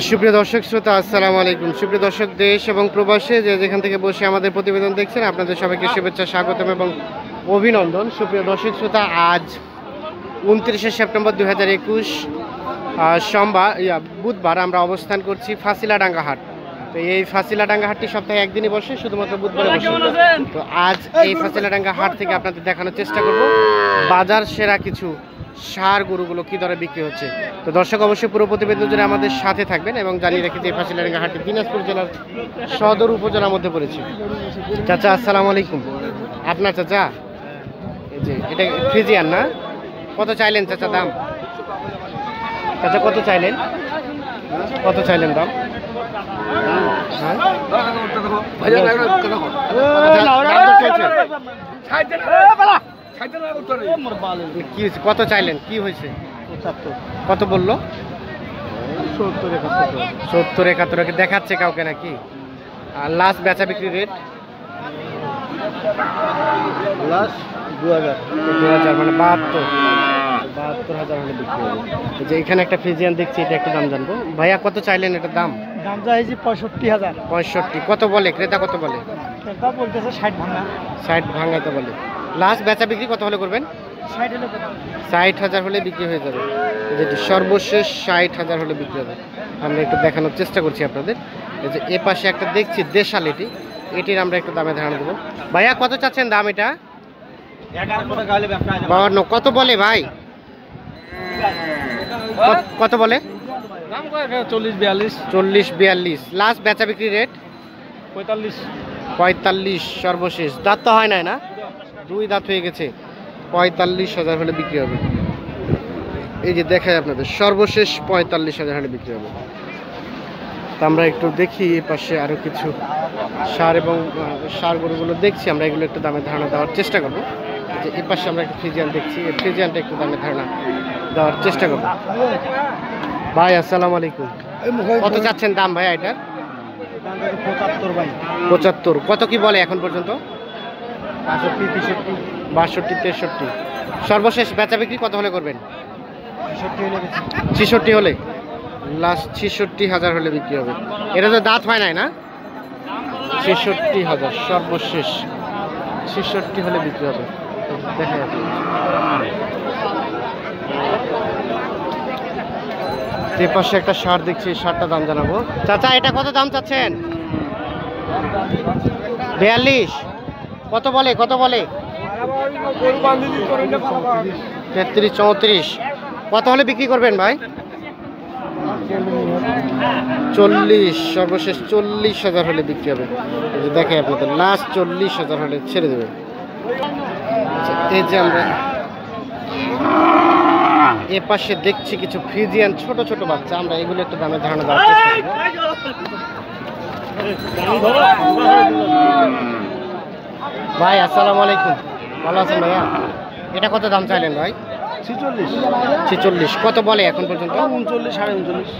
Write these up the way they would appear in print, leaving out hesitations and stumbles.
সুপ্রিয় দর্শক শ্রোতা, আসসালামু আলাইকুম। সুপ্রিয় দর্শক, দেশ এবং প্রবাসে যে যেখান থেকে বসে আমাদের প্রতিবেদন দেখছেন, আপনাদের সবাইকে শুভেচ্ছা, স্বাগতম এবং অভিনন্দন। সুপ্রিয় দর্শক শ্রোতা, আজ 29শে সেপ্টেম্বর 2021 বুধবার আমরা অবস্থান করছি ফাঁসিলাডাঙ্গা হাট। তো এই ফাঁসিলাডাঙ্গা হাটটি সপ্তাহে একদিনই বসে, শুধুমাত্র বুধবারে বসে। তো আজ এই ফাঁসিলাডাঙ্গা হাট থেকে আপনাদের দেখানোর চেষ্টা করব বাজার সেরা কিছু ষাঁড় গরুগুলো কী দরে বিক্রি হচ্ছে। তো দর্শক, অবশ্যই পুরো প্রতিবেদন জুড়ে আমাদের সাথে থাকবেন এবং জানিয়ে রাখি যে ফাঁসিলাডাঙ্গা হাটটি দিনাজপুর জেলার সদর উপজেলার মধ্যে পড়েছে। চাচা, আসসালামু আলাইকুম। আপনার চাচা, এই যে এটা ফ্রিজিয়ান না? কত চাইলেন চাচা দাম? চাচা কত চাইলেন? কত চাইলেন দাম? কি হয়েছে? কত চাইলেন? কি হয়েছে? কত বললো? 70-71 দেখাচ্ছে কাউকে নাকি? আর লাস্ট বেচা বিক্রি রেট? লাস্ট 2000 মানে 72,000 হলে বিক্রি হবে। যে এখানে একটা ফ্রিজিয়ান দেখছি, এটা একটু দাম জানবো। ভাইয়া কত চাইলেন এটার দাম? দাম চাইছি 65,000। 65 কত বলে ক্রেতা? কত বলে? ক্রেতা বলতেছে 60 ভাঙা। 60 ভাঙা তো বলে। লাস্ট বেচা বিক্রি কত হলে করবেন? 60,000 হলে বিক্রি হয়ে যাবে। যেটি সর্বশেষ 60,000 হলে বিক্রি হবে। আমরা একটু দেখানোর চেষ্টা করছি আপনাদের। এই যে এ পাশে একটা দেখছি দেশাল, এটির আমরা একটু দামে ধারণা দেবো। ভাইয়া কত চাচ্ছেন দাম এটা? 52 কত বলে ভাই? কত বলে? 40-42। লাস্ট বেচা বিক্রি রেট? 45 সর্বশেষ। দাঁত তো হয় নাই না? 2 দাঁত হয়ে গেছে। 45,000 হলে বিক্রি হবে। এই যে দেখায় আপনাদের, সর্বশেষ 45,000 হলে বিক্রি হবে। তো আমরা একটু দেখি এই পাশে আরও কিছু ষাঁড় এবং ষাঁড় গরুগুলো দেখছি, আমরা এগুলো একটু দামে ধারণা দেওয়ার চেষ্টা করবো। যে এই পাশে আমরা একটু ফ্রিজিয়ান দেখছি, এই ফ্রিজিয়ানটা একটু দামে ধারণা দেওয়ার চেষ্টা করবো। ভাই আসসালামু আলাইকুম। কত চাচ্ছেন দাম ভাই এটার? 75। কত কি বলে এখন পর্যন্ত? 62-63। সর্বশেষ বেচা বিক্রি কত হলে করবেন? 66 হলে। লাস্ট 66,000 হলে বিক্রি হবে। এটা তো দাঁত হয় নাই না? 66,000 সর্বশেষ। 66 হলে বিক্রি হবে। দেখা যাচ্ছে যে পাশে একটা ষাঁড় দেখছি, ষাঁড়টা দাম জানাবো। চাচা এটা কত দাম চাচ্ছেন? 42। কত বলে? 33-34। কত হলে বিক্রি করবেন ভাই? 40 সর্বশেষ। 40,000 হলে বিক্রি হবে। দেখে আপনাদের লাস্ট 40,000 হলে ছেড়ে দেবে। এই যে আমরা এ পাশে দেখছি কিছু ফ্রিজিয়ান ছোট ছোট বাচ্চা, আমরা এগুলো একটু দামে ধারণা দেওয়ার চেষ্টা করব। ভাই আসসালামু আলাইকুম। ভালো আছেন ভাইয়া? এটা কত দাম চাইলেন ভাই? 46। কত বলে এখন পর্যন্ত?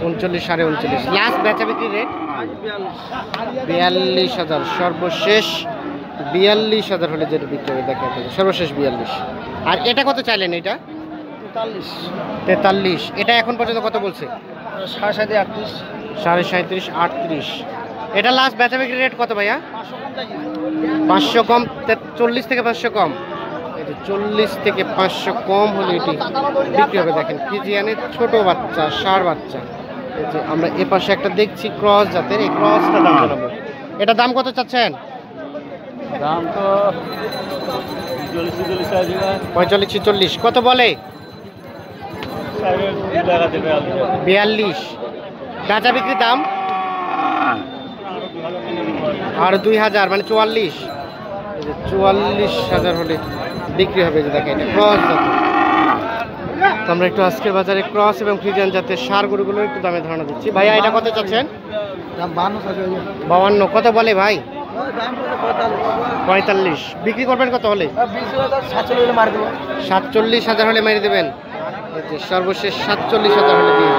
39-39। লাস্ট বেচা বিক্রি রেট? 42,000 সর্বশেষ। 42,000 হলে যেটা বিক্রি হবে দেখা যাবে, সর্বশেষ 42। আর এটা কত চাইলেন? এটা 43। এটা এখন পর্যন্ত কত বলছে? 37-38। এটা লাস্ট বেচা বিক্রি রেট কত ভাইয়া? 500 কম। 40 থেকে 500 কম। 40 থেকে 500 কম হলে এটি বিক্রি হবে। দেখেন ফ্রিজিয়ানের ছোট বাচ্চা, ষাঁড় বাচ্চা। এই যে আমরা এ পাশে একটা দেখছি ক্রস জাতের, এই ক্রসটা দাম জানাবো। এটা দাম কত চাচ্ছেন? দাম তো 45-46। কত বলে? 42। বেচা বিক্রি দাম আর 2,000 মানে 44। 44,000 হলে বিক্রি হবে। যে দেখেন ক্রস জাতের। তো আমরা একটু আজকের বাজারে ক্রস এবং ফ্রিজিয়ান জাতের ষাঁড় গরুগুলোর একটু দামে ধারণা দিচ্ছি। ভাইয়া এটা কত চাচ্ছেন? 52। কত বলে ভাই? 45। বিক্রি করবেন কত হলে? 47,000 হলে মেরে দেবেন। সর্বশেষ 47,000 হলে দিয়ে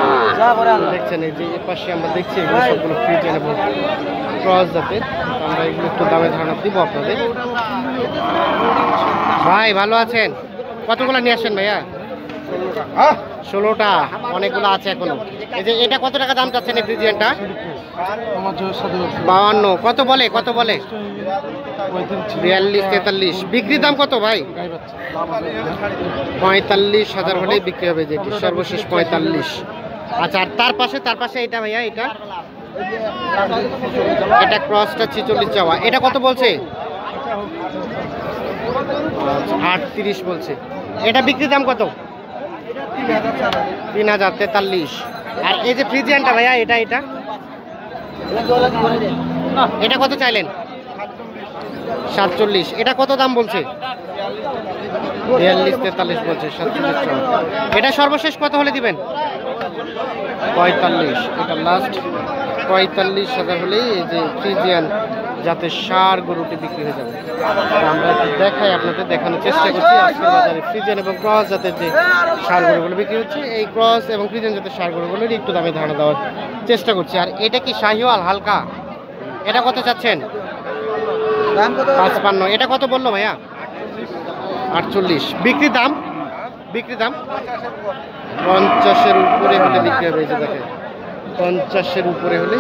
দেখছেন। এই যে এ পাশে আমরা দেখছি এগুলো সবগুলো ফ্রিজিয়ান এবং ক্রস জাতের। আমরা এগুলো একটু দামে ধারণা দিব আপনাদের। ভাই ভালো আছেন? কতগুলো নিয়ে আসেন ভাইয়া? 16টা, অনেকগুলো আছে এখনো। এই যে এটা কত টাকা দাম চাচ্ছেন এই ফ্রিজিয়ানটা? 52। কত বলে 42, 43। বিক্রির দাম কত ভাই? 45,000 হলেই বিক্রি হবে, যেটি সর্বশেষ 45। আচ্ছা, আর তার পাশে এটা ভাইয়া, এটা ক্রসটা 46 চাওয়া। এটা কত বলছে? 38 বলছে। এটা বিক্রির দাম কত? 3000, 43। আর এই যে ফ্রিজিয়ানটা ভাইয়া, এটা কত চাইলেন? 47। এটা কত দাম বলছে? 42, 43 বলছে, 47 চাওয়া। এটা সর্বশেষ কত হলে দিবেন? 45। এটা লাস্ট 45,000 হলেই এই যে ফ্রিজিয়ান জাতের ষাঁড় গরুটি বিক্রি হয়ে যাবে। আমরা দেখাই, আপনাদের দেখানোর চেষ্টা করছি আজকের বাজারে ফ্রিজিয়ান এবং ক্রস জাতের যে ষাঁড় গরুগুলো বিক্রি হচ্ছে, এই ক্রস এবং ফ্রিজিয়ান জাতের ষাঁড় গরুগুলোর একটু দামে ধারণা দেওয়ার চেষ্টা করছি। আর এটা কি শাহিওয়াল হালকা? এটা কত চাচ্ছেন? 55। এটা কত বললো ভাইয়া? 48। বিক্রির দাম 50-এর উপরে হলে বিক্রি হবে। এই যে দেখেন, 50-এর উপরে হলে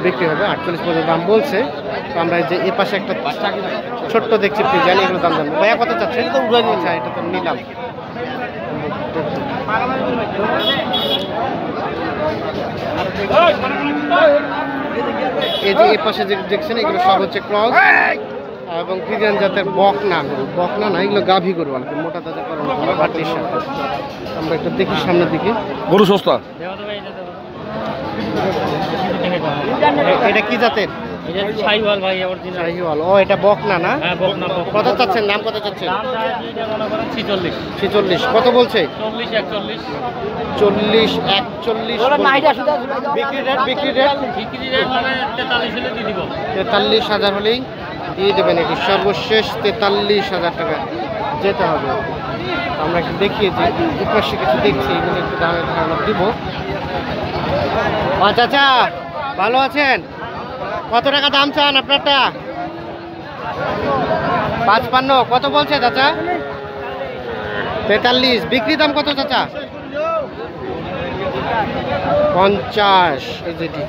বিক্রি হবে। 48 পর্যন্ত দাম বলছে। তো আমরা এই যে এ পাশে একটা ছোট্ট দেখছি ফ্রিজিয়ান, এগুলো দাম জানবো। ভাইয়া কত চাচ্ছেন? আচ্ছা, এটা তো নিলাম। এই যে এ পাশে যে দেখছেন, এগুলো সব হচ্ছে ক্রস এবং ফ্রিজিয়ান জাতের বকনা না, এগুলো গাভী গরু আর কি, মোটা তাজা করানো বাটির সাথে। আমরা একটু দেখি সামনের দিকে। গরু সস্তা। এটা কি জাতের? শাহিওয়াল ভাই, অরিজিনাল শাহিওয়াল। ও, এটা বকনা না? হ্যাঁ, বকনা। কত চাচ্ছেন? দাম কত চাচ্ছেন? দাম চাই এটা মনে করেন 46। 46। কত বলছে? 40, 41। 40, 41। বিক্রি রেট বিক্রি রেট মানে 43 হলে দিয়ে দিব। 43,000 হলেই দিয়ে দেবেন। এটি সর্বশেষ 43,000 টাকা যেতে হবে। আমরা একটু দেখিয়ে যে এপাশে কিছু দেখছি, এগুলো একটু দামের ধারণা দিব। চাচা ভালো আছেন? কত টাকা দাম চান আপনারটা? 55। কত বলছে চাচা? 43। বিক্রি দাম কত চাচা? 50। এই যেটি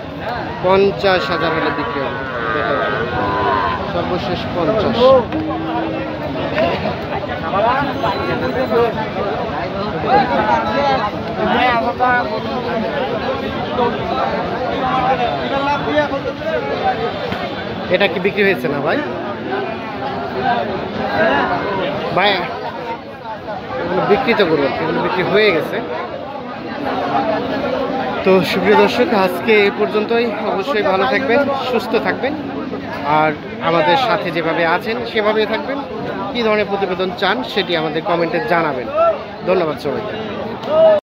50,000 হলে বিক্রি হবে। সর্বশেষ 50। এটা কি বিক্রি হয়েছে না ভাই? ভাই বিক্রি তো করবো, এগুলো বিক্রি হয়ে গেছে। তো সুপ্রিয় দর্শক, আজকে এই পর্যন্তই। অবশ্যই ভালো থাকবেন, সুস্থ থাকবেন, আর আমাদের সাথে যেভাবে আছেন সেভাবেই থাকবেন। কী ধরনের প্রতিবেদন চান সেটি আমাদের কমেন্টে জানাবেন। ধন্যবাদ সবাইকে।